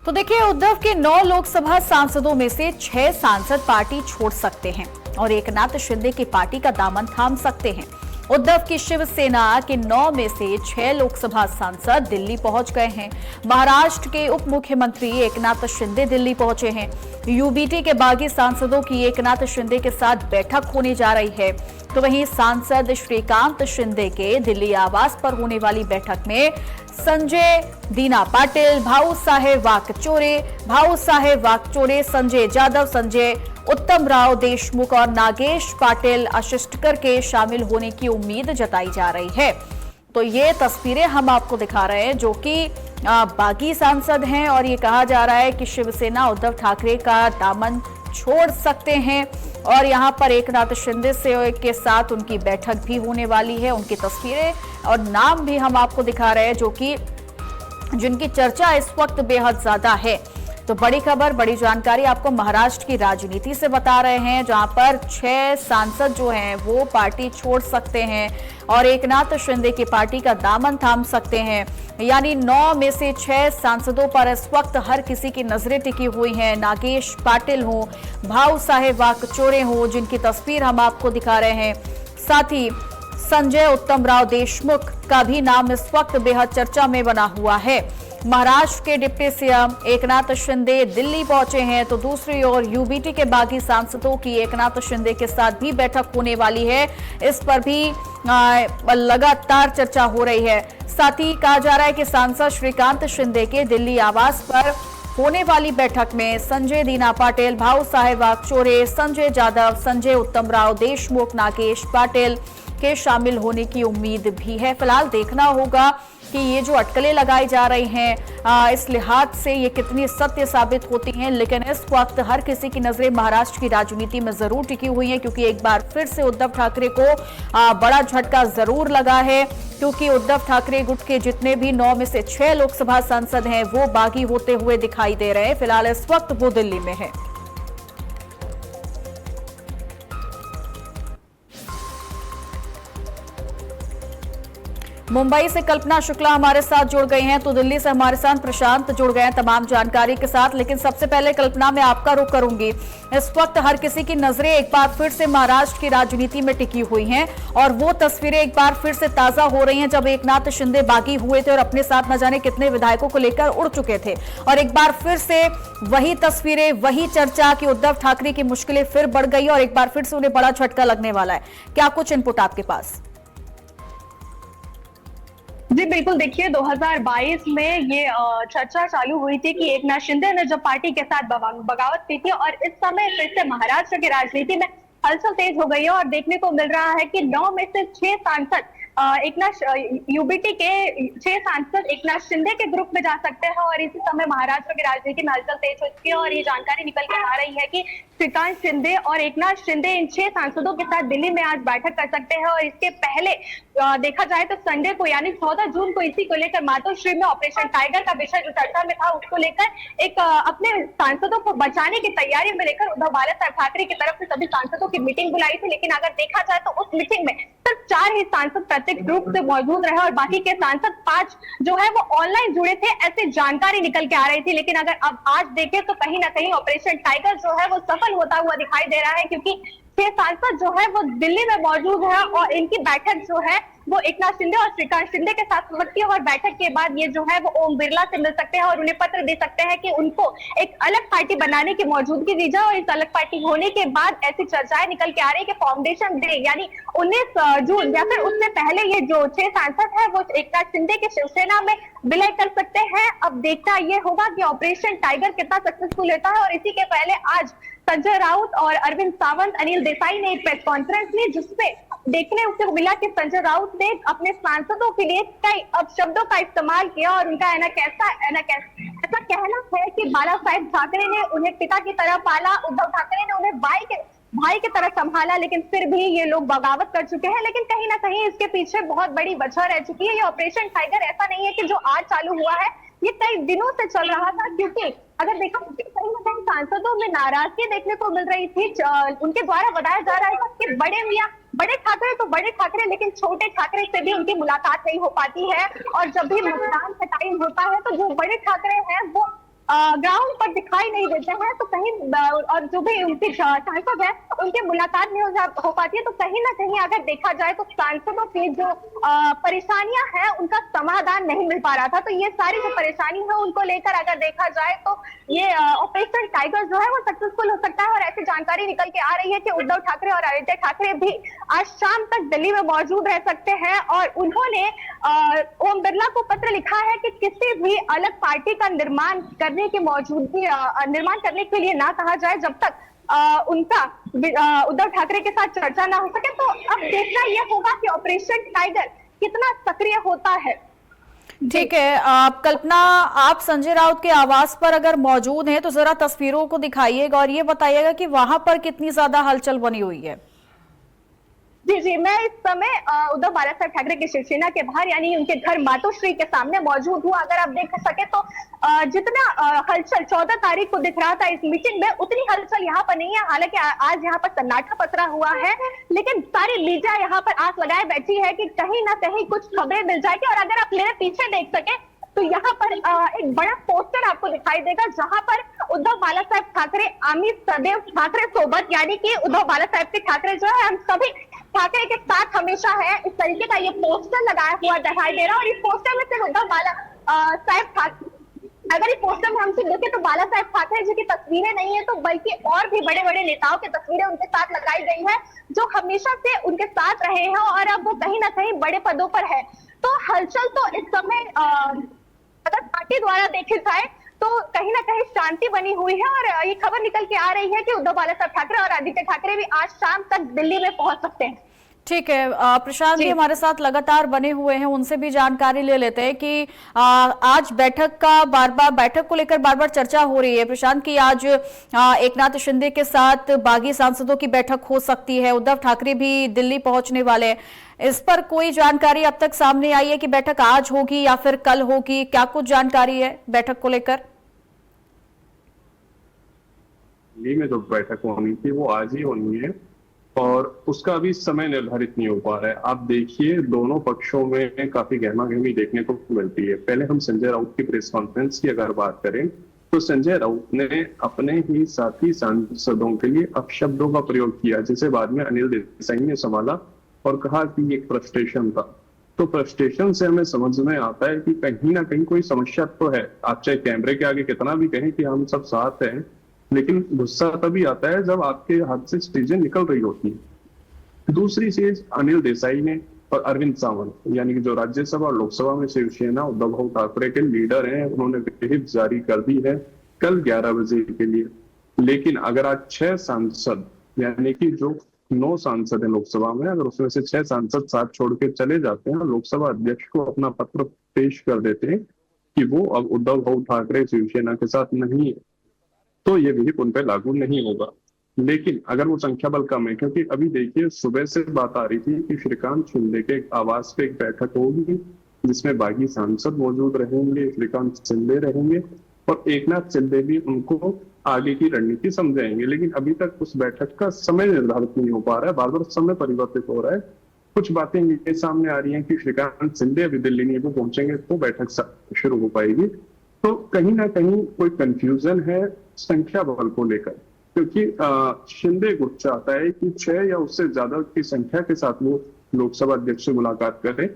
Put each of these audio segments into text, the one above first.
तो देखिए, उद्धव के 9 लोकसभा सांसदों में से 6 सांसद पार्टी छोड़ सकते हैं और एकनाथ शिंदे की पार्टी का दामन थाम सकते हैं। उद्धव की शिवसेना के 9 में से 6 लोकसभा सांसद दिल्ली पहुंच गए हैं। महाराष्ट्र के उप मुख्यमंत्री एकनाथ शिंदे दिल्ली पहुंचे हैं। यूबीटी के बागी सांसदों की एकनाथ शिंदे के साथ बैठक होने जा रही है। तो वहीं सांसद श्रीकांत शिंदे के दिल्ली आवास पर होने वाली बैठक में संजय दीना पाटिल, भाऊ साहेब वाकचोरे, संजय जाधव, संजय उत्तम राव देशमुख और नागेश पाटिल अशिष्टकर के शामिल होने की उम्मीद जताई जा रही है। तो ये तस्वीरें हम आपको दिखा रहे हैं जो कि बागी सांसद हैं और ये कहा जा रहा है कि शिवसेना उद्धव ठाकरे का दामन छोड़ सकते हैं और यहां पर एकनाथ शिंदे से के साथ उनकी बैठक भी होने वाली है। उनकी तस्वीरें और नाम भी हम आपको दिखा रहे हैं जो कि जिनकी चर्चा इस वक्त बेहद ज्यादा है। तो बड़ी खबर, बड़ी जानकारी आपको महाराष्ट्र की राजनीति से बता रहे हैं जहां पर 6 सांसद जो हैं वो पार्टी छोड़ सकते हैं और एकनाथ शिंदे की पार्टी का दामन थाम सकते हैं। यानी 9 में से 6 सांसदों पर इस वक्त हर किसी की नजरें टिकी हुई हैं। नागेश पाटिल हो, भाऊ साहेब वाकचोरे हो, जिनकी तस्वीर हम आपको दिखा रहे हैं, साथ ही संजय उत्तम राव देशमुख का भी नाम इस वक्त बेहद चर्चा में बना हुआ है। महाराष्ट्र के डिप्टी सीएम एकनाथ शिंदे दिल्ली पहुंचे हैं तो दूसरी ओर यूबीटी के बागी सांसदों की एकनाथ शिंदे के साथ भी बैठक होने वाली है। इस पर भी लगातार चर्चा हो रही है। साथ ही कहा जा रहा है कि सांसद श्रीकांत शिंदे के दिल्ली आवास पर होने वाली बैठक में संजय दीना पाटिल, भाऊ साहेब वाकचोरे, संजय जाधव, संजय उत्तम राव देशमुख, नागेश पाटिल के शामिल होने की उम्मीद भी है। फिलहाल देखना होगा कि ये जो अटकलें लगाई जा रही हैं इस लिहाज से ये कितनी सत्य साबित होती हैं, लेकिन इस वक्त हर किसी की नजरें महाराष्ट्र की राजनीति में जरूर टिकी हुई हैं क्योंकि एक बार फिर से उद्धव ठाकरे को बड़ा झटका जरूर लगा है क्योंकि उद्धव ठाकरे गुट के जितने भी 9 में से 6 लोकसभा सांसद हैं वो बागी होते हुए दिखाई दे रहे हैं। फिलहाल इस वक्त वो दिल्ली में है। मुंबई से कल्पना शुक्ला हमारे साथ जुड़ गई हैं तो दिल्ली से हमारे साथ प्रशांत जुड़ गए हैं तमाम जानकारी के साथ। लेकिन सबसे पहले कल्पना, मैं आपका रुख करूंगी। इस वक्त हर किसी की नजरें एक बार फिर से महाराष्ट्र की राजनीति में टिकी हुई हैं और वो तस्वीरें एक बार फिर से ताजा हो रही हैं जब एकनाथ शिंदे बागी हुए थे और अपने साथ न जाने कितने विधायकों को लेकर उड़ चुके थे और एक बार फिर से वही तस्वीरें, वही चर्चा कि उद्धव ठाकरे की मुश्किलें फिर बढ़ गई और एक बार फिर से उन्हें बड़ा झटका लगने वाला है। क्या कुछ इनपुट आपके पास? जी बिल्कुल, देखिए 2022 में ये चर्चा चालू हुई थी कि एकनाथ शिंदे ने जब पार्टी के साथ बगावत की थी और इस समय फिर से महाराष्ट्र की राजनीति में हलचल तेज हो गई है और देखने को मिल रहा है कि 9 में से 6 सांसद यूबीटी के 6 सांसद एकनाथ शिंदे के ग्रुप में जा सकते हैं और इसी समय महाराष्ट्र की राजनीति में हलचल तेज हो चुकी है और ये जानकारी निकल के आ रही है कि श्रीकांत शिंदे और एकनाथ शिंदे इन 6 सांसदों के साथ दिल्ली में आज बैठक कर सकते हैं। और इसके पहले देखा जाए तो संडे को यानी 14 जून को इसी को लेकर मातोश्री में ऑपरेशन टाइगर का विषय जो चर्चा में था उसको लेकर एक अपने सांसदों को बचाने की तैयारी में लेकर उद्धव बाला साहब ठाकरे की तरफ से सभी सांसदों की मीटिंग बुलाई थी। लेकिन अगर देखा जाए तो उस मीटिंग में सिर्फ 4 ही सांसद प्रत्यक्ष रूप से मौजूद रहे और बाकी के सांसद 5 जो है वो ऑनलाइन जुड़े थे, ऐसी जानकारी निकल के आ रही थी। लेकिन अगर अब आज देखें तो कहीं ना कहीं ऑपरेशन टाइगर जो है वो सफल होता हुआ दिखाई दे रहा है क्योंकि 6 सांसद जो है वो दिल्ली में मौजूद है और इनकी बैठक जो है वो एकनाथ शिंदे और श्रीकांत शिंदे के साथ सकती है और बैठक के बाद ये जो है वो ओम बिरला से मिल सकते हैं और उन्हें पत्र दे सकते हैं कि उनको एक अलग पार्टी बनाने की मौजूदगी दी जाए। और इस अलग पार्टी होने के बाद ऐसी चर्चाएं निकल के आ रही है कि फाउंडेशन डे यानी 19 जून या फिर उससे पहले ये जो 6 सांसद है वो एकनाथ शिंदे के शिवसेना में विलय कर सकते हैं। अब देखना ये होगा कि ऑपरेशन टाइगर कितना सक्सेसफुल होता है। और इसी के पहले आज संजय राउत और अरविंद सावंत, अनिल देसाई ने एक प्रेस कॉन्फ्रेंस ली जिसमें देखने को मिला कि संजय राउत ने अपने सांसदों के लिए कई अपशब्दों का इस्तेमाल किया और उनका ऐसा कहना है कि बाला साहेब ठाकरे ने उन्हें पिता की तरह पाला, उद्धव ठाकरे ने उन्हें भाई की तरह संभाला, लेकिन फिर भी ये लोग बगावत कर चुके हैं। लेकिन कहीं ना कहीं इसके पीछे बहुत बड़ी वजह रह चुकी है। ये ऑपरेशन टाइगर ऐसा नहीं है कि जो आज चालू हुआ है, ये कई दिनों से चल रहा था क्योंकि अगर देखा कहीं ना कहीं सांसदों में नाराजगी देखने को मिल रही थी। उनके द्वारा बताया जा रहा है कि बड़े ठाकरे तो बड़े ठाकरे लेकिन छोटे ठाकरे से भी उनकी मुलाकात नहीं हो पाती है और जब भी मतदान का टाइम होता है तो जो बड़े ठाकरे हैं वो ग्राउंड पर दिखाई नहीं देते हैं, तो कहीं और जो भी उनके सांसद है उनके मुलाकात नहीं हो पाती है, तो कहीं ना कहीं अगर देखा जाए तो सांसदों की जो परेशानियां हैं उनका समाधान नहीं मिल पा रहा था। तो ये सारी जो परेशानी है उनको लेकर अगर देखा जाए तो ये ऑपरेशन टाइगर जो है वो सक्सेसफुल हो सकता है। और ऐसी जानकारी निकल के आ रही है कि उद्धव ठाकरे और आदित्य ठाकरे भी आज शाम तक दिल्ली में मौजूद रह सकते हैं। और उन्होंने ओम बिरला को पत्र लिखा है कि किसी भी अलग पार्टी का निर्माण करने के लिए ना कहा जाए जब तक उनका उद्धव ठाकरे के साथ चर्चा ना हो सके। तो अब देखना यह होगा कि ऑपरेशन टाइगर कितना सक्रिय होता है। ठीक है, आप कल्पना, आप संजय राउत के आवास पर अगर मौजूद हैं तो जरा तस्वीरों को दिखाइएगा और ये बताइएगा कि वहां पर कितनी ज्यादा हलचल बनी हुई है। जी जी, मैं इस समय उद्धव बाला साहब ठाकरे के शिवसेना के बाहर यानी उनके घर मातोश्री के सामने मौजूद हूँ। अगर आप देख सके तो जितना हलचल 14 तारीख को दिख रहा था इस मीटिंग में, उतनी हलचल यहाँ पर नहीं है। हालांकि आज यहाँ पर सन्नाटा पसरा हुआ है, लेकिन सारी मीडिया यहाँ पर आस लगाए बैठी है कि कहीं ना कहीं कुछ खबरें मिल जाएगी। और अगर आप मेरे पीछे देख सके तो यहाँ पर एक बड़ा पोस्टर आपको दिखाई देगा जहां पर उद्धव बाला साहब ठाकरे अमित सदैव ठाकरे सोबत, यानी कि उद्धव बाला साहब के ठाकरे जो है हम सभी ठाकरे के साथ हमेशा है, इस तरीके का ये पोस्टर लगाया हुआ दिखाई दे रहा है। और इस पोस्टर में सिर्फ उद्धव बाला साहब ठाकरे, अगर इस पोस्टर में हम सिर्फ देखें तो बाला साहब ठाकरे जी की तस्वीरें नहीं है, तो बल्कि और भी बड़े बड़े नेताओं की तस्वीरें उनके साथ लगाई गई है जो हमेशा से उनके साथ रहे हैं और अब वो कहीं ना कहीं बड़े पदों पर है। तो हलचल तो इस समय अगर पार्टी द्वारा देखी जाए तो कहीं ना कहीं शांति बनी हुई है। और ये खबर निकल के आ रही है कि उद्धव बाला साहब ठाकरे और आदित्य ठाकरे भी आज शाम तक दिल्ली में पहुंच सकते हैं। ठीक है, प्रशांत जी हमारे साथ लगातार बने हुए हैं, उनसे भी जानकारी ले लेते हैं कि आज बैठक को लेकर बार बार चर्चा हो रही है प्रशांत की आज एकनाथ शिंदे के साथ बागी सांसदों की बैठक हो सकती है, उद्धव ठाकरे भी दिल्ली पहुंचने वाले हैं। इस पर कोई जानकारी अब तक सामने आई है कि बैठक आज होगी या फिर कल होगी? क्या कुछ जानकारी है बैठक को लेकर? दिल्ली में जो बैठक होनी थी वो आज ही होनी है और उसका अभी समय निर्धारित नहीं हो पा रहा है। आप देखिए दोनों पक्षों में काफी गहमागहमी देखने को मिलती है। पहले हम संजय राउत की प्रेस कॉन्फ्रेंस की अगर बात करें तो संजय राउत ने अपने ही साथी सांसदों के लिए अपशब्दों का प्रयोग किया, जिसे बाद में अनिल देसाई ने संभाला और कहा कि एक फ्रस्ट्रेशन था। तो फ्रस्ट्रेशन से हमें समझ में आता है कि कहीं ना कहीं कोई समस्या तो है। आप चाहे कैमरे के आगे कितना भी कहें कि हम सब साथ हैं, लेकिन गुस्सा तभी आता है जब आपके हाथ से चीजें निकल रही होती है। दूसरी चीज, अनिल देसाई ने और अरविंद सावंत यानी कि जो राज्यसभा और लोकसभा में शिवसेना उद्धव ठाकरे के लीडर हैं, उन्होंने व्हिप जारी कर दी है कल 11 बजे के लिए। लेकिन अगर आज 6 सांसद यानी कि जो 9 सांसद हैं लोकसभा में, अगर उसमें से 6 सांसद साथ छोड़ के चले जाते हैं और लोकसभा अध्यक्ष को अपना पत्र पेश कर देते हैं कि वो अब उद्धव ठाकरे शिवसेना के साथ नहीं है, तो ये व्हिप उन पर लागू नहीं होगा। लेकिन अगर वो संख्या बल कम है, क्योंकि अभी देखिए सुबह से बात आ रही थी कि श्रीकांत शिंदे के आवास पे एक बैठक होगी जिसमें बागी सांसद मौजूद रहेंगे, श्रीकांत शिंदे रहेंगे और एकनाथ शिंदे भी उनको आगे की रणनीति समझाएंगे। लेकिन अभी तक उस बैठक का समय निर्धारित नहीं हो पा रहा है, बार बार समय परिवर्तित हो रहा है। कुछ बातें ये सामने आ रही हैं कि श्रीकांत शिंदे अभी दिल्ली नहीं वो पहुंचेंगे तो बैठक शुरू हो पाएगी। तो कहीं ना कहीं कोई कंफ्यूजन है संख्या बल को लेकर, क्योंकि शिंदे गुट चाहता है कि 6 या उससे ज्यादा की संख्या के साथ वो लोकसभा अध्यक्ष से मुलाकात करें।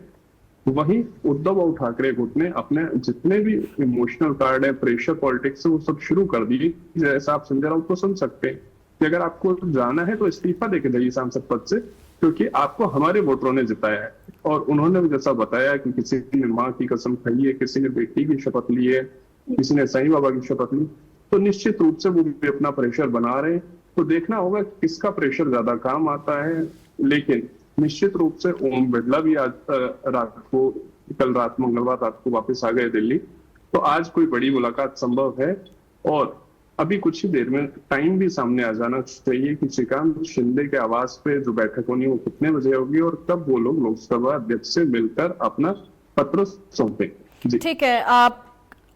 वहीं उद्धव ठाकरे गुट ने अपने जितने भी इमोशनल कार्ड है, प्रेशर पॉलिटिक्स, वो सब शुरू कर दी। जैसा आप संजय राउत को सुन सकते हैं कि अगर आपको जाना है तो इस्तीफा देके जाइए सांसद पद से, क्योंकि आपको हमारे वोटरों ने जिताया है। और उन्होंने जैसा बताया कि किसी ने माँ की कसम खाई है, किसी ने बेटी की शपथ ली है, किसी ने साईं बाबा की शपथ ली, तो निश्चित रूप से वो भी अपना प्रेशर बना रहे हैं। तो देखना होगा किसका प्रेशर ज्यादा काम आता है। लेकिन निश्चित रूप से ओम बिरला भी आज कल रात मंगलवार रात को वापस आ गए दिल्ली, तो आज कोई बड़ी मुलाकात संभव है। और अभी कुछ ही देर में टाइम भी सामने आ जाना चाहिए कि श्रीकांत शिंदे के आवास पे जो बैठक होनी है वो कितने बजे होगी और कब वो लोग लोकसभा अध्यक्ष से मिलकर अपना पत्र सौंपे। ठीक है,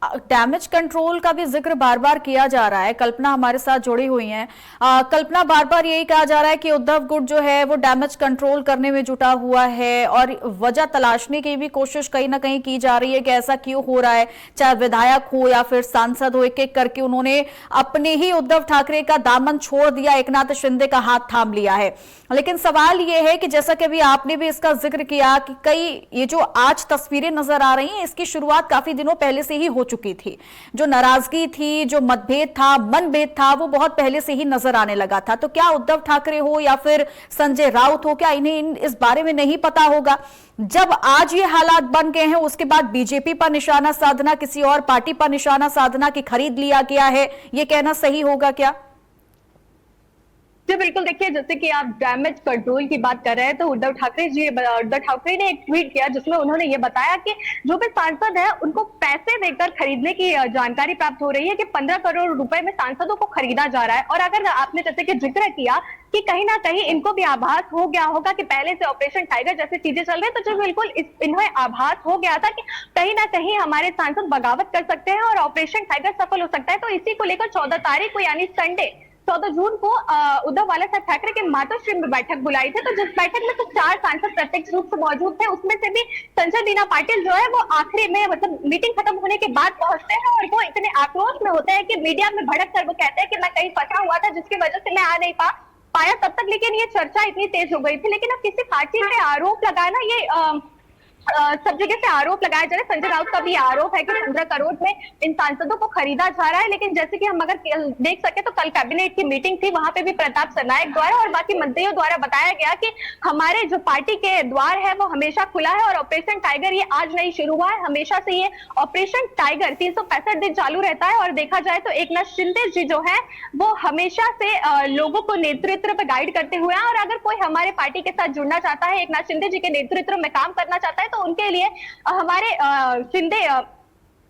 डैमेज कंट्रोल का भी जिक्र बार बार किया जा रहा है। कल्पना हमारे साथ जुड़ी हुई हैं। कल्पना, बार बार यही कहा जा रहा है कि उद्धव गुट जो है वो डैमेज कंट्रोल करने में जुटा हुआ है और वजह तलाशने की भी कोशिश कहीं ना कहीं की जा रही है कि ऐसा क्यों हो रहा है। चाहे विधायक हो या फिर सांसद हो, एक एक करके उन्होंने अपने ही उद्धव ठाकरे का दामन छोड़ दिया, एकनाथ शिंदे का हाथ थाम लिया है। लेकिन सवाल यह है कि जैसा कि अभी आपने भी इसका जिक्र किया कि कई ये जो आज तस्वीरें नजर आ रही हैं, इसकी शुरुआत काफी दिनों पहले से ही हो चुकी थी। जो नाराजगी थी, जो मतभेद था, मनभेद था, वो बहुत पहले से ही नजर आने लगा था। तो क्या उद्धव ठाकरे हो या फिर संजय राउत हो, क्या इन्हें इस बारे में नहीं पता होगा? जब आज ये हालात बन गए हैं, उसके बाद बीजेपी पर निशाना साधना, किसी और पार्टी पर निशाना साधना कि खरीद लिया गया है, ये कहना सही होगा क्या? जी बिल्कुल, देखिए जैसे कि आप डैमेज कंट्रोल की बात कर रहे हैं, तो उद्धव ठाकरे ने एक ट्वीट किया जिसमें उन्होंने ये बताया कि जो भी सांसद है उनको पैसे देकर खरीदने की जानकारी प्राप्त हो रही है कि 15 करोड़ रुपए में सांसदों को खरीदा जा रहा है। और अगर आपने जैसे कि जिक्र किया कि कहीं ना कहीं इनको भी आभास हो गया होगा कि पहले से ऑपरेशन टाइगर जैसी चीजें चल रही है, तो जो बिल्कुल इन्हें आभास हो गया था कि कहीं ना कहीं हमारे सांसद बगावत कर सकते हैं और ऑपरेशन टाइगर सफल हो सकता है। तो इसी को लेकर 14 तारीख को यानी संडे 14 जून को उद्धव बाला साहब ठाकरे के मातोश्री में बैठक बुलाई थी। तो जिस बैठक में तो 4 सांसद प्रत्यक्ष रूप से मौजूद थे, उसमें से भी संजय दीना पाटिल जो है वो आखिरी में मतलब मीटिंग खत्म होने के बाद पहुंचते हैं और वो इतने आक्रोश में होते हैं कि मीडिया में भड़क कर वो कहते हैं कि मैं कहीं फंसा हुआ था जिसकी वजह से मैं आ नहीं पाया तब तक। लेकिन ये चर्चा इतनी तेज हो गई थी। लेकिन अब किसी पार्टी पे आरोप लगाना, ये सब जगह से आरोप लगाया जा रहा है। संजय राउत का भी आरोप है कि 15 करोड़ में इन सांसदों को खरीदा जा रहा है। लेकिन जैसे कि हम अगर देख सके तो कल कैबिनेट की मीटिंग थी, वहां पे भी प्रताप सरनायक द्वारा और बाकी मंत्रियों द्वारा बताया गया कि हमारे जो पार्टी के द्वार है वो हमेशा खुला है और ऑपरेशन टाइगर ये आज नहीं शुरू हुआ है, हमेशा से ये ऑपरेशन टाइगर 365 दिन चालू रहता है। और देखा जाए तो एकनाथ शिंदे जी जो है वो हमेशा से लोगों को नेतृत्व पे गाइड करते हुए हैं। और अगर कोई हमारे पार्टी के साथ जुड़ना चाहता है, एकनाथ शिंदे जी के नेतृत्व में काम करना चाहता है, तो उनके लिए हमारे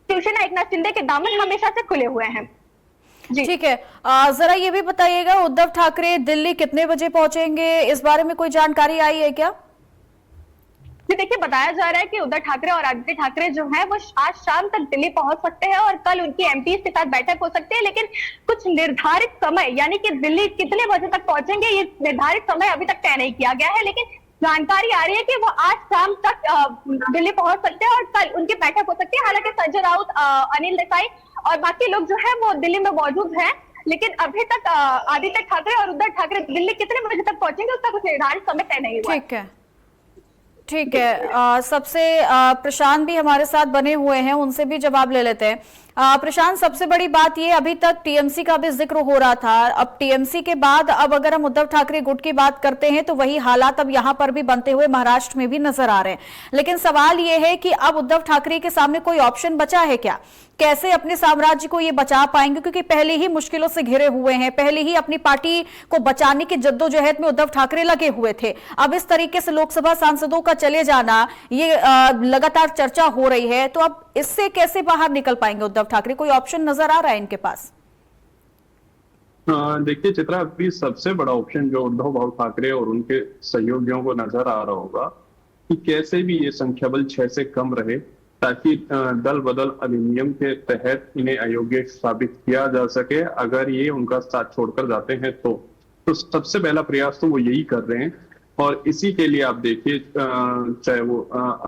शिवसेना एकनाथ शिंदे के दामन हमेशा से खुले हुए हैं। जी ठीक है, जरा ये भी बताइएगा, उद्धव ठाकरे दिल्ली कितने बजे पहुंचेंगे, इस बारे में कोई जानकारी आई है क्या? जी देखिए, बताया जा रहा है कि उद्धव ठाकरे और आदित्य ठाकरे जो है वो आज शाम तक दिल्ली पहुंच सकते हैं और कल उनकी एमपीज के साथ बैठक हो सकती है। लेकिन कुछ निर्धारित समय यानी कि दिल्ली कितने बजे तक पहुंचेंगे ये निर्धारित समय अभी तक तय नहीं किया गया है। लेकिन जानकारी आ रही है कि वो आज शाम तक दिल्ली पहुंच सकते हैं और कल उनकी बैठक हो सकती है। हालांकि संजय राउत, अनिल देसाई और बाकी लोग जो है वो दिल्ली में मौजूद हैं। लेकिन अभी तक आदित्य ठाकरे और उद्धव ठाकरे दिल्ली कितने बजे तक पहुंचेंगे उसका कुछ निर्धारित समय तय नहीं हुआ। ठीक है, सबसे प्रशांत भी हमारे साथ बने हुए हैं, उनसे भी जवाब ले लेते हैं। प्रशांत, सबसे बड़ी बात ये, अभी तक टीएमसी का भी जिक्र हो रहा था, अब टीएमसी के बाद अब अगर हम उद्धव ठाकरे गुट की बात करते हैं तो वही हालात अब यहां पर भी बनते हुए महाराष्ट्र में भी नजर आ रहे हैं। लेकिन सवाल ये है कि अब उद्धव ठाकरे के सामने कोई ऑप्शन बचा है क्या? कैसे अपने साम्राज्य को ये बचा पाएंगे? क्योंकि पहले ही मुश्किलों से घिरे हुए हैं, पहले ही अपनी पार्टी को बचाने की जद्दोजहद में उद्धव ठाकरे लगे हुए थे। अब इस तरीके से लोकसभा सांसदों का चले जाना, ये लगातार चर्चा हो रही है, तो अब इससे कैसे बाहर निकल पाएंगे उद्धव ठाकरे? कोई ऑप्शन नजर आ रहा है इनके पास? देखिए चित्रा, अभी सबसे बड़ा ऑप्शन जो उद्धव ठाकरे और उनके सहयोगियों को नजर आ रहा होगा कि कैसे भी ये संख्या बल 6 से कम रहे, ताकि दल बदल अधिनियम के तहत इन्हें अयोग्य साबित किया जा सके अगर ये उनका साथ छोड़कर जाते हैं। तो सबसे पहला प्रयास तो वो यही कर रहे हैं। और इसी के लिए आप देखिए, चाहे वो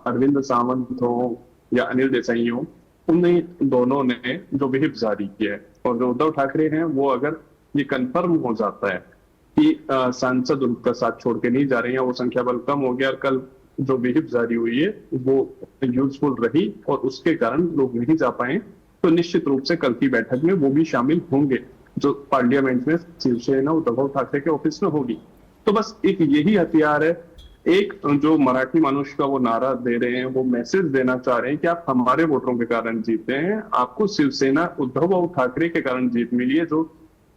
अरविंद सावंत हो या अनिल देसाई हो, उन्हें दोनों ने जो विहिप जारी किया है, और जो उद्धव ठाकरे हैं वो अगर ये कंफर्म हो जाता है कि सांसद उनका साथ छोड़ के नहीं जा रहे हैं, वो संख्या बल कम हो गया और कल जो विहिप जारी हुई है वो यूजफुल रही और उसके कारण लोग नहीं जा पाए, तो निश्चित रूप से कल की बैठक में वो भी शामिल होंगे जो पार्लियामेंट में शिवसेना उद्धव ठाकरे के ऑफिस में होगी। तो बस एक यही हथियार है, एक जो मराठी मानुष का वो नारा दे रहे हैं, वो मैसेज देना चाह रहे हैं कि आप हमारे वोटरों के कारण जीते हैं, आपको शिवसेना उद्धव ठाकरे के कारण जीत मिली है। जो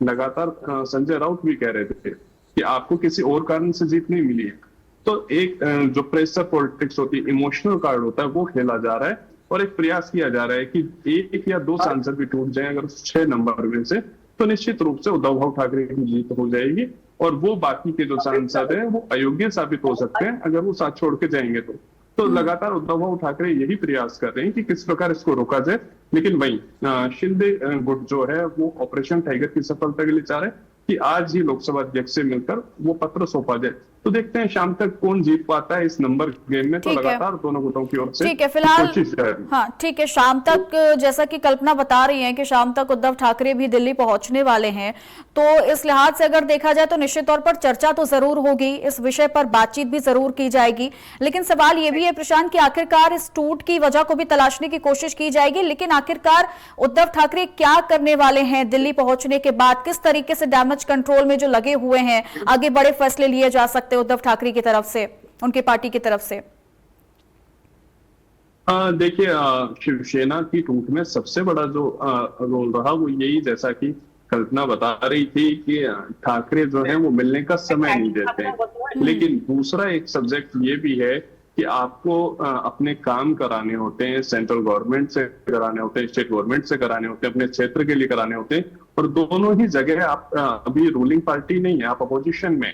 लगातार संजय राउत भी कह रहे थे कि आपको किसी और कारण से जीत नहीं मिली है। तो एक जो प्रेशर पॉलिटिक्स होती है, इमोशनल कार्ड होता है, वो खेला जा रहा है और एक प्रयास किया जा रहा है कि 1 या 2 सांसद भी टूट जाए अगर 6 नंबर में से, तो निश्चित रूप से उद्धव ठाकरे की जीत हो जाएगी और वो बाकी के जो सांसद हैं वो अयोग्य साबित हो सकते हैं अगर वो साथ छोड़ के जाएंगे। तो लगातार उद्धव ठाकरे यही प्रयास कर रहे हैं कि किस प्रकार इसको रोका जाए। लेकिन वही शिंदे गुट जो है वो ऑपरेशन टाइगर की सफलता के लिए चाह रहे हैं कि आज ही लोकसभा अध्यक्ष से मिलकर वो पत्र सौंपा जाए। तो देखते हैं शाम तक कौन जीत पाता है इस नंबर गेम में। तो लगातार दोनों गुटों की ओर से ठीक है, फिलहाल कोशिश है। हाँ ठीक है, शाम तक जैसा कि कल्पना बता रही हैं कि शाम तक उद्धव ठाकरे भी दिल्ली पहुंचने वाले हैं, तो इस लिहाज से अगर देखा जाए तो निश्चित तौर पर चर्चा तो जरूर होगी, इस विषय पर बातचीत भी जरूर की जाएगी। लेकिन सवाल ये भी है प्रशांत कि आखिरकार इस टूट की वजह को भी तलाशने की कोशिश की जाएगी, लेकिन आखिरकार उद्धव ठाकरे क्या करने वाले हैं दिल्ली पहुंचने के बाद, किस तरीके से डैमेज कंट्रोल में जो लगे हुए हैं आगे बड़े फैसले लिए जा सकते हैं उद्धव ठाकरे की तरफ से, उनकी पार्टी की तरफ से। देखिए, शिवसेना की टूट में सबसे बड़ा जो रोल रहा वो यही, जैसा कि कल्पना बता रही थी कि ठाकरे जो है वो मिलने का समय नहीं देते हैं। लेकिन दूसरा एक सब्जेक्ट ये भी है कि आपको अपने काम कराने होते हैं, सेंट्रल गवर्नमेंट से कराने होते हैं, स्टेट गवर्नमेंट से कराने होते हैं, अपने क्षेत्र के लिए कराने होते हैं, और दोनों ही जगह आप अभी रूलिंग पार्टी नहीं है, आप अपोजिशन में,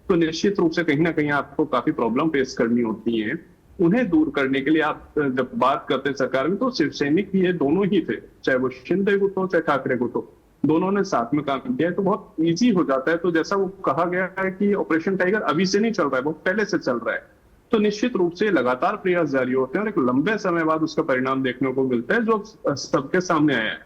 तो निश्चित रूप से कहीं ना कहीं आपको काफी प्रॉब्लम फेस करनी होती है। उन्हें दूर करने के लिए आप जब बात करते हैं सरकार में, तो शिवसैनिक ये दोनों ही थे, चाहे वो शिंदे गुट हो चाहे ठाकरे गुट हो, दोनों ने साथ में काम किया है, तो बहुत इजी हो जाता है। तो जैसा वो कहा गया है कि ऑपरेशन टाइगर अभी से नहीं चल रहा है, बहुत पहले से चल रहा है, तो निश्चित रूप से लगातार प्रयास जारी होते हैं और एक लंबे समय बाद उसका परिणाम देखने को मिलता है जो सबके सामने आया है।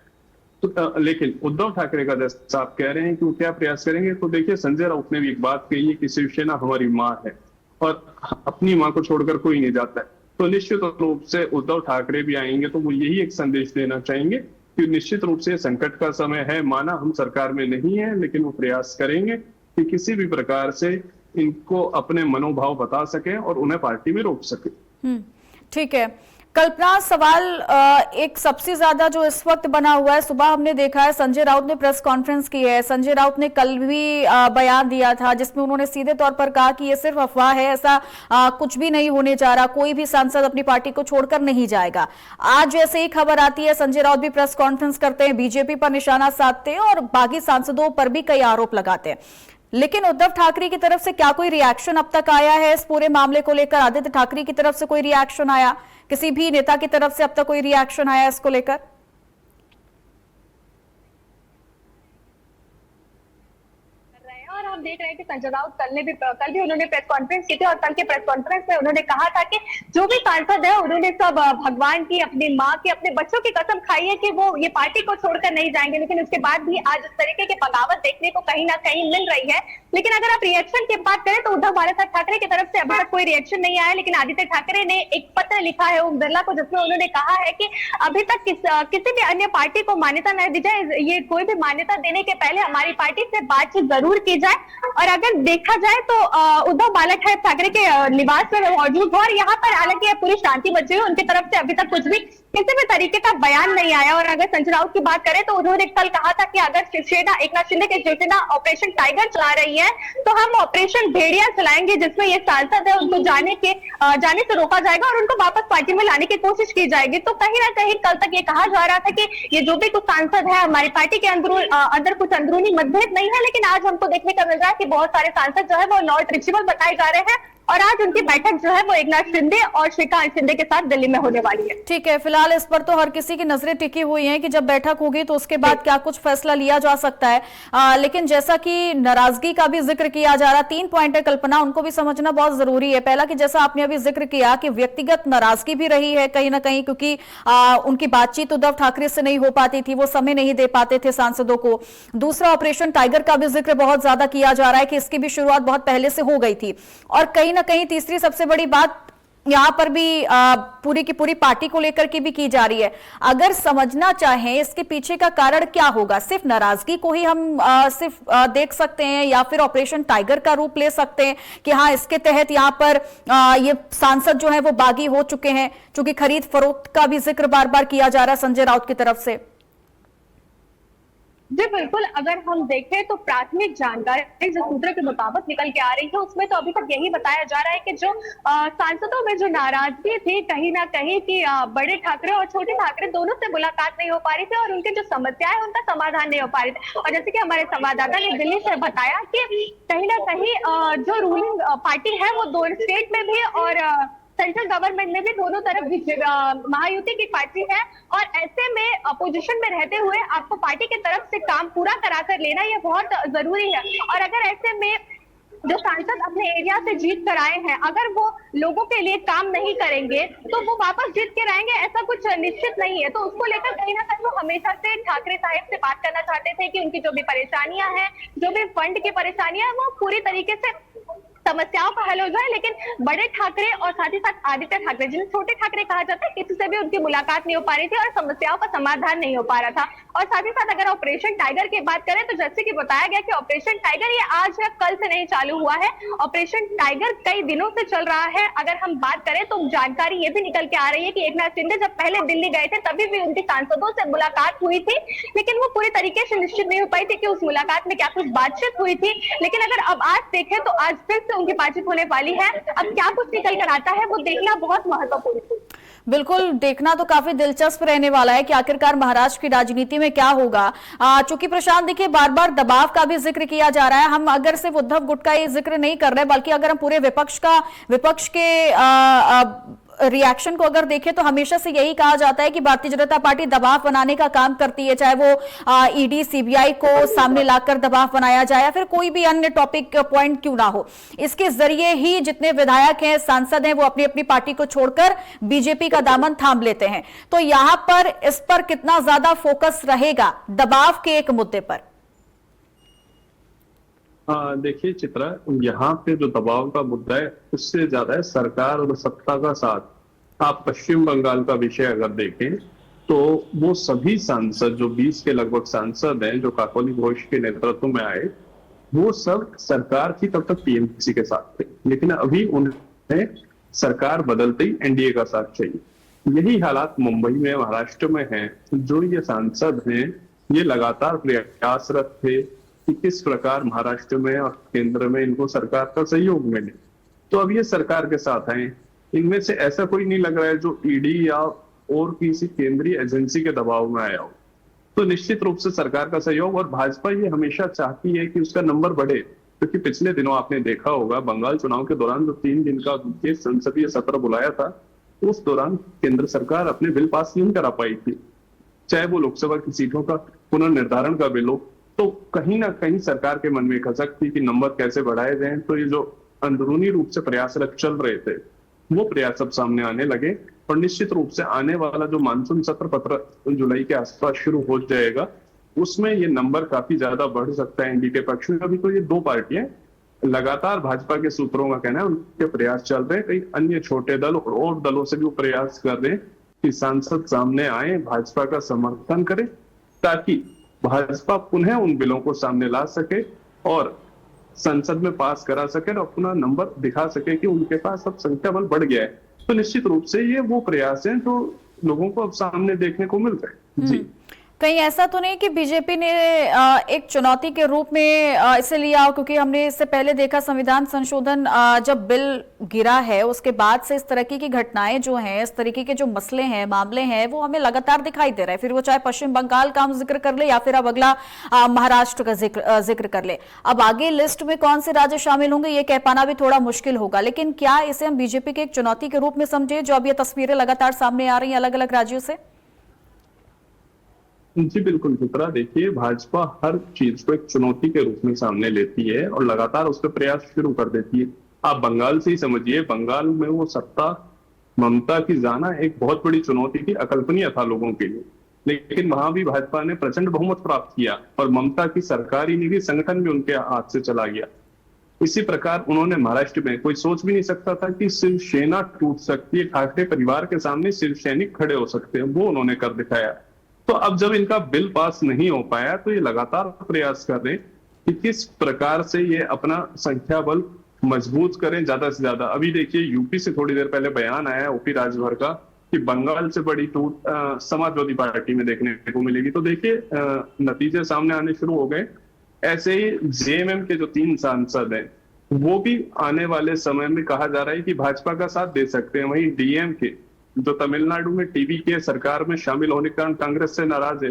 तो लेकिन उद्धव ठाकरे का जैसा आप कह रहे हैं कि वो क्या प्रयास करेंगे, तो देखिए संजय राउत ने भी एक बात कही है कि शिवसेना हमारी माँ है और अपनी माँ को छोड़कर कोई नहीं जाता है। तो निश्चित रूप से उद्धव ठाकरे भी आएंगे तो वो यही एक संदेश देना चाहेंगे कि निश्चित रूप से संकट का समय है, माना हम सरकार में नहीं है, लेकिन वो प्रयास करेंगे कि किसी भी प्रकार से इनको अपने मनोभाव बता सके और उन्हें पार्टी में रोक सके। ठीक है कल्पना, सवाल एक सबसे ज्यादा जो इस वक्त बना हुआ है, सुबह हमने देखा है संजय राउत ने प्रेस कॉन्फ्रेंस की है, संजय राउत ने कल भी बयान दिया था जिसमें उन्होंने सीधे तौर पर कहा कि ये सिर्फ अफवाह है, ऐसा कुछ भी नहीं होने जा रहा, कोई भी सांसद अपनी पार्टी को छोड़कर नहीं जाएगा। आज जैसे ही खबर आती है संजय राउत भी प्रेस कॉन्फ्रेंस करते हैं, बीजेपी पर निशाना साधते हैं और बाकी सांसदों पर भी कई आरोप लगाते हैं। लेकिन उद्धव ठाकरे की तरफ से क्या कोई रिएक्शन अब तक आया है इस पूरे मामले को लेकर? आदित्य ठाकरे की तरफ से कोई रिएक्शन आया, किसी भी नेता की तरफ से अब तक कोई रिएक्शन आया इसको लेकर? और हम देख रहे हैं कि संजय राउत कल भी उन्होंने प्रेस कॉन्फ्रेंस की थी और कल के प्रेस कॉन्फ्रेंस में उन्होंने कहा था कि जो भी सांसद है उन्होंने सब भगवान की, अपनी माँ की, अपने बच्चों की कसम खाई है कि वो ये पार्टी को छोड़कर नहीं जाएंगे। लेकिन उसके बाद भी आज इस तरीके की बगावत देखने को कहीं ना कहीं मिल रही है। लेकिन अगर आप रिएक्शन की बात करें तो उद्धव ठाकरे की तरफ से अभी तक कोई रिएक्शन नहीं आया। लेकिन आदित्य ठाकरे ने एक पत्र लिखा है ओम बिरला को, जिसमें उन्होंने कहा है कि अभी तक किसी भी अन्य पार्टी को मान्यता न दी जाए, ये कोई भी मान्यता देने के पहले हमारी पार्टी से बातचीत जरूर की जाए। और अगर देखा जाए तो उद्धव बालासाहेब ठाकरे के निवास में मौजूद हुआ और यहाँ पर हालांकि पूरी शांति बची हुई, उनकी तरफ से अभी तक कुछ भी किसी भी तरीके का बयान नहीं आया। और अगर संजय राउत की बात करें तो उन्होंने कल कहा था कि अगर शिवसेना, एकनाथ शिंदे की शिवसेना ऑपरेशन टाइगर चला रही है तो हम ऑपरेशन भेड़िया चलाएंगे, जिसमें ये सांसद है उनको जाने से रोका जाएगा और उनको वापस पार्टी में लाने की कोशिश की जाएगी। तो कहीं ना कहीं कल तक ये कहा जा रहा था कि ये जो भी कुछ सांसद है हमारी पार्टी के अंदर कुछ अंदरूनी मतभेद नहीं है। लेकिन आज हमको देखने को मिल रहा है कि बहुत सारे सांसद जो है वो नॉट रिचेबल बताए जा रहे हैं और आज उनकी बैठक जो है वो एकनाथ शिंदे और श्रीकांत शिंदे के साथ दिल्ली में होने वाली है। ठीक है, फिलहाल इस पर तो हर किसी की नजरें टिकी हुई हैं कि जब बैठक होगी तो उसके बाद क्या कुछ फैसला लिया जा सकता है। लेकिन जैसा कि नाराजगी का भी जिक्र किया जा रहा, 3 पॉइंट है कल्पना, उनको भी समझना बहुत जरूरी है। पहला कि जैसा आपने अभी जिक्र किया कि व्यक्तिगत नाराजगी भी रही है कहीं ना कहीं, क्योंकि उनकी बातचीत उद्धव ठाकरे से नहीं हो पाती थी, वो समय नहीं दे पाते थे सांसदों को। दूसरा, ऑपरेशन टाइगर का भी जिक्र बहुत ज्यादा किया जा रहा है कि इसकी भी शुरुआत बहुत पहले से हो गई थी। और कहीं ना कहीं तीसरी सबसे बड़ी बात यहां पर भी पूरी की पूरी पार्टी को लेकर के भी की जा रही है। अगर समझना चाहें इसके पीछे का कारण क्या होगा, सिर्फ नाराजगी को ही हम सिर्फ देख सकते हैं या फिर ऑपरेशन टाइगर का रूप ले सकते हैं कि हाँ इसके तहत यहां पर ये सांसद जो है वो बागी हो चुके हैं, क्योंकि खरीद फरोख्त का भी जिक्र बार बार किया जा रहा है संजय राउत की तरफ से। जी बिल्कुल, अगर हम देखें तो प्राथमिक जानकारी जो सूत्रों के मुताबिक निकल के आ रही है उसमें तो अभी तक यही बताया जा रहा है कि जो सांसदों में जो नाराजगी थी कहीं ना कहीं कि बड़े ठाकरे और छोटे ठाकरे दोनों से मुलाकात नहीं हो पा रही थी और उनके जो समस्याएं हैं उनका समाधान नहीं हो पा रही थी। और जैसे कि हमारे संवाददाता ने दिल्ली से बताया कि कहीं ना कहीं जो रूलिंग पार्टी है वो दोनों स्टेट में भी और सेंट्रल गवर्नमेंट में भी दोनों तरफ महायुति की पार्टी है, और ऐसे में अपोजिशन में रहते हुए आपको पार्टी की तरफ से काम पूरा करा कर लेना ये बहुत जरूरी है। और अगर ऐसे में जो सांसद अपने एरिया से जीत कर आए हैं, अगर वो लोगों के लिए काम नहीं करेंगे तो वो वापस जीत के आएंगे, ऐसा कुछ निश्चित नहीं है। तो उसको लेकर कहीं ना कहीं वो हमेशा से ठाकरे साहब से बात करना चाहते थे कि उनकी जो भी परेशानियां हैं, जो भी फंड की परेशानियां हैं, वो पूरी तरीके से समस्याओं का हल हो जाए। लेकिन बड़े ठाकरे और साथ ही साथ आदित्य ठाकरे, जिन्हें छोटे ठाकरे कहा जाता है, किसी से भी उनकी मुलाकात नहीं हो पा रही थी और समस्याओं का समाधान नहीं हो पा रहा था। और साथ ही साथ अगर ऑपरेशन टाइगर की बात करें तो जैसे कि बताया गया कि ऑपरेशन टाइगर ये आज या कल से नहीं चालू हुआ है, ऑपरेशन टाइगर कई दिनों से चल रहा है। अगर हम बात करें तो जानकारी ये भी निकल के आ रही है कि एकनाथ शिंदे जब पहले दिल्ली गए थे तभी भी उनकी सांसदों से मुलाकात हुई थी, लेकिन वो पूरी तरीके से निश्चित नहीं हो पाई थी कि उस मुलाकात में क्या कुछ बातचीत हुई थी। लेकिन अगर अब आज देखें तो आज फिर से उनकी बातचीत होने वाली है। अब क्या कुछ निकल कर आता है वो देखना बहुत महत्वपूर्ण है। बिल्कुल, देखना तो काफी दिलचस्प रहने वाला है कि आखिरकार महाराष्ट्र की राजनीति में क्या होगा। चूंकि प्रशांत देखिए बार बार दबाव का भी जिक्र किया जा रहा है, हम अगर सिर्फ उद्धव गुट का ये जिक्र नहीं कर रहे बल्कि अगर हम पूरे विपक्ष के रिएक्शन को अगर देखें तो हमेशा से यही कहा जाता है कि भारतीय जनता पार्टी दबाव बनाने का काम करती है, चाहे वो ईडी सीबीआई को सामने लाकर दबाव बनाया जाए या फिर कोई भी अन्य टॉपिक पॉइंट क्यों ना हो, इसके जरिए ही जितने विधायक हैं, सांसद हैं, वो अपनी अपनी पार्टी को छोड़कर बीजेपी का दामन थाम लेते हैं। तो यहां पर इस पर कितना ज्यादा फोकस रहेगा दबाव के एक मुद्दे पर? देखिए चित्रा, यहाँ पे जो दबाव का मुद्दा है उससे ज्यादा है सरकार और सत्ता का साथ। आप पश्चिम बंगाल का विषय अगर देखें तो वो सभी सांसद, जो 20 के लगभग सांसद हैं जो काकोली घोष के नेतृत्व में आए, वो सब सरकार की तब तक टीएमसी के साथ थे, लेकिन अभी उन्हें सरकार बदलते ही एनडीए का साथ चाहिए। यही हालात मुंबई में, महाराष्ट्र में है। जो ये सांसद हैं ये लगातार प्रयासरत थे कि किस प्रकार महाराष्ट्र में और केंद्र में इनको सरकार का सहयोग मिले, तो अब ये सरकार के साथ आए। इनमें से ऐसा कोई नहीं लग रहा है जो ईडी या और किसी केंद्रीय एजेंसी के दबाव में आया हो। तो निश्चित रूप से सरकार का सहयोग, और भाजपा ये हमेशा चाहती है कि उसका नंबर बढ़े, क्योंकि पिछले दिनों आपने देखा होगा बंगाल चुनाव के दौरान जो 3 दिन का संसदीय सत्र बुलाया था, उस दौरान केंद्र सरकार अपने बिल पास नहीं करा पाई थी, चाहे वो लोकसभा की सीटों का पुनर्निर्धारण का बिल हो। तो कहीं ना कहीं सरकार के मन में खसक थी कि नंबर कैसे बढ़ाए जाएं। तो ये जो अंदरूनी रूप से प्रयासरत चल रहे थे वो प्रयास अब सामने आने लगे, और निश्चित रूप से आने वाला जो मानसून सत्र 15 जुलाई के आसपास शुरू हो जाएगा, उसमें ये नंबर काफी ज्यादा बढ़ सकता है एनडीए के पक्ष में। अभी तो ये 2 पार्टियां लगातार, भाजपा के सूत्रों का कहना है, उनके प्रयास चल रहे हैं। कई अन्य छोटे दल और दलों से भी वो प्रयास कर रहे हैं कि सांसद सामने आए, भाजपा का समर्थन करें, ताकि भाजपा पुनः उन बिलों को सामने ला सके और संसद में पास करा सके और अपना नंबर दिखा सके कि उनके पास अब संख्या बल बढ़ गया है। तो निश्चित रूप से ये वो प्रयास हैं जो लोगों को अब सामने देखने को मिल रहे हैं। जी, कहीं ऐसा तो नहीं कि बीजेपी ने एक चुनौती के रूप में इसे लिया हो, क्योंकि हमने इससे पहले देखा संविधान संशोधन जब बिल गिरा है उसके बाद से इस तरह की घटनाएं जो हैं, इस तरीके के जो मसले हैं, मामले हैं, वो हमें लगातार दिखाई दे रहे हैं। फिर वो चाहे पश्चिम बंगाल का हम जिक्र कर ले या फिर अब अगला महाराष्ट्र का जिक्र कर ले। अब आगे लिस्ट में कौन से राज्य शामिल होंगे ये कह पाना भी थोड़ा मुश्किल होगा, लेकिन क्या इसे हम बीजेपी के एक चुनौती के रूप में समझे जो अब ये तस्वीरें लगातार सामने आ रही है अलग अलग राज्यों से? जी बिल्कुल चित्रा, देखिए भाजपा हर चीज को एक चुनौती के रूप में सामने लेती है और लगातार उस पर प्रयास शुरू कर देती है। आप बंगाल से ही समझिए, बंगाल में वो सत्ता ममता की जाना एक बहुत बड़ी चुनौती थी, अकल्पनीय था लोगों के लिए, लेकिन वहां भी भाजपा ने प्रचंड बहुमत प्राप्त किया और ममता की सरकारी निधि संगठन भी उनके हाथ से चला गया। इसी प्रकार उन्होंने महाराष्ट्र में, कोई सोच भी नहीं सकता था कि शिवसेना टूट सकती है, ठाकरे परिवार के सामने शिवसैनिक खड़े हो सकते हैं, वो उन्होंने कर दिखाया। तो अब जब इनका बिल पास नहीं हो पाया तो ये लगातार प्रयास कर रहे हैं कि किस प्रकार से ये अपना संख्या बल मजबूत करें ज्यादा से ज्यादा। अभी देखिए यूपी से थोड़ी देर पहले बयान आया ओपी राजभर का कि बंगाल से बड़ी टूट समाजवादी पार्टी में देखने को मिलेगी। तो देखिए नतीजे सामने आने शुरू हो गए। ऐसे ही जेएमएम के जो 3 सांसद हैं वो भी आने वाले समय में कहा जा रहा है कि भाजपा का साथ दे सकते हैं। वहीं डीएमके जो तमिलनाडु में टीवीके सरकार में शामिल होने के कारण कांग्रेस से नाराज है,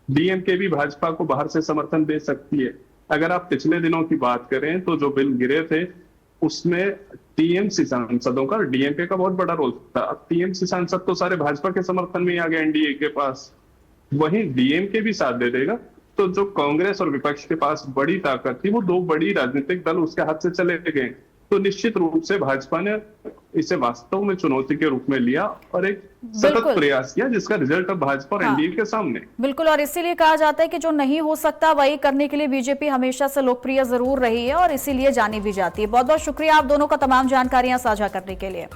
डीएमके भी भाजपा को बाहर से समर्थन दे सकती है। अगर आप पिछले दिनों की बात करें तो जो बिल गिरे थे उसमें टीएमसी सांसदों का और डीएमके का बहुत बड़ा रोल था। अब टीएमसी सांसद तो सारे भाजपा के समर्थन में ही आ गए एनडीए के पास, वहीं डीएमके भी साथ दे देगा, तो जो कांग्रेस और विपक्ष के पास बड़ी ताकत थी वो दो बड़ी राजनीतिक दल उसके हाथ से चले गए। तो निश्चित रूप से भाजपा ने इसे वास्तव में चुनौती के रूप में लिया और एक सतत बिल्कुल। प्रयास किया, जिसका रिजल्ट अब भाजपा और हाँ। एनडीए के सामने। बिल्कुल, और इसीलिए कहा जाता है कि जो नहीं हो सकता वही करने के लिए बीजेपी हमेशा से लोकप्रिय जरूर रही है और इसीलिए जानी भी जाती है। बहुत बहुत शुक्रिया आप दोनों का तमाम जानकारियां साझा करने के लिए।